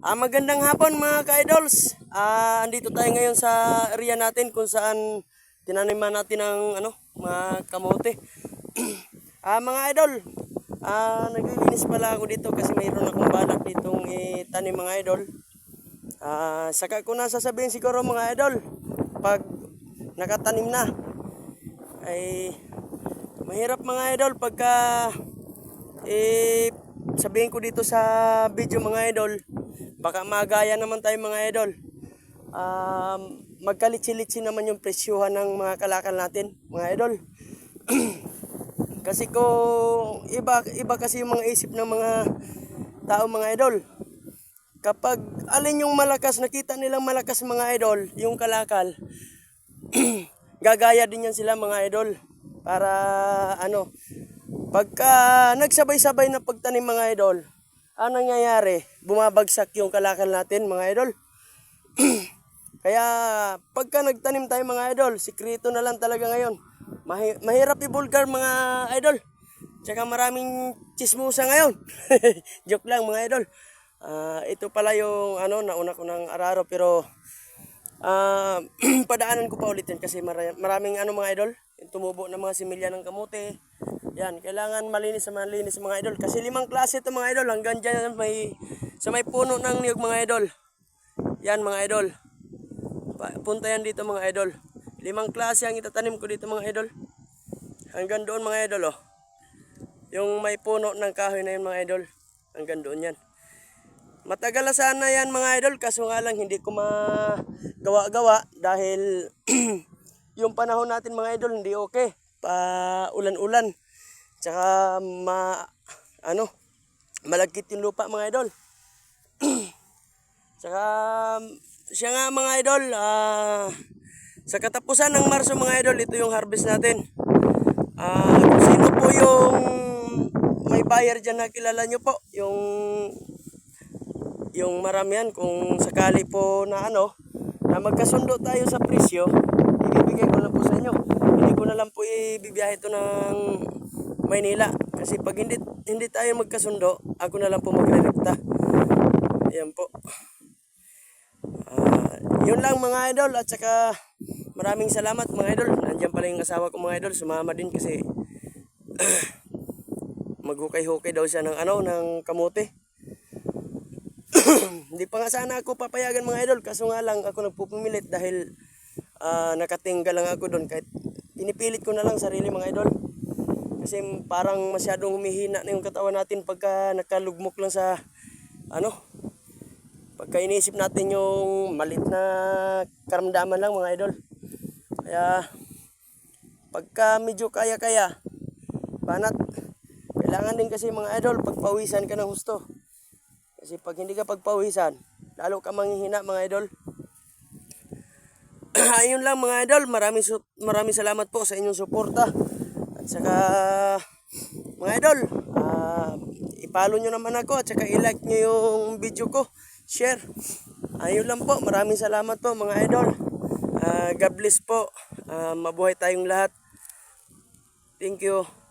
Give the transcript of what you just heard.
Magandang hapon mga ka-idols. Andito tayo ngayon sa area natin kung saan tinaniman natin ng mga kamote. Mga idol, naglilinis pala ako dito kasi mayroon akong balak ditong itanim mga idol. Saka ko na sasabihin siguro mga idol, pag nakatanim na ay mahirap mga idol pagka sabihin ko dito sa video mga idol, baka magaya naman tayo mga idol. Magkalitsi-litsi naman yung presyuhan ng mga kalakal natin mga idol. Kasi kung iba kasi yung mga isip ng mga tao mga idol. Kapag alin yung malakas, nakita nilang malakas mga idol, yung kalakal, gagaya din yan sila mga idol. Para pagka nagsabay-sabay na pagtanim mga idol, ang nangyayari, bumabagsak yung kalakal natin mga idol. Kaya pagka nagtanim tayo mga idol, sikreto na lang talaga ngayon. Mahirap i-vulgar mga idol. Tsaka maraming chismusa ngayon. Joke lang mga idol. Ito pala yung nauna ko ng araro, pero padaanan ko pa ulit yan kasi maraming mga idol, tumubo ng mga similya ng kamote. Yan, kailangan malinis mga idol. Kasi 5 klase ito mga idol. Hanggang dyan sa may puno ng niyog mga idol. Yan mga idol. Punta yan dito mga idol. 5 klase ang itatanim ko dito mga idol. Hanggang doon mga idol Yung may puno ng kahoy na yun mga idol. Hanggang doon yan. Matagal na sana yan mga idol. Kaso nga lang hindi ko magawa-gawa. Dahil yung panahon natin mga idol hindi okay. Ulan-ulan. Tsaka malagkit yung lupa mga idol. Tsaka siya nga mga idol, sa katapusan ng Marso mga idol, ito yung harvest natin. Kung sino po yung may buyer dyan na kilala nyo po, yung maramihan, kung sakali po na magkasundo tayo sa presyo, ibibigay ko lang po sa inyo. Hindi ko na lang po ibibiyahe ito ng Maynila. Kasi pag hindi tayo magkasundo, ako na lang po magre-rekta. Ayan po. Yun lang mga idol. At saka maraming salamat mga idol. Nandiyan pala yung asawa ko mga idol. Sumama din kasi maghukay-hukay daw siya ng kamote. Hindi pa nga sana ako papayagan mga idol. Kaso nga lang ako nagpupumilit dahil nakatingga lang ako doon. Kahit pinipilit ko na lang sarili mga idol. Kasi parang masyadong humihina na yung katawan natin pagka nakalugmok lang sa pagka iniisip natin yung malit na karamdaman lang mga idol. Kaya pagka medyo kaya-kaya, banat, kailangan din kasi mga idol pagpawisan ka ng husto. Kasi pag hindi ka pagpawisan, lalo ka manghihina mga idol. Ayun lang mga idol, maraming salamat po sa inyong suporta. At saka mga idol, i-follow nyo naman ako at saka i-like nyo yung video ko, share. Ayun lang po, maraming salamat po mga idol. God bless po, mabuhay tayong lahat. Thank you.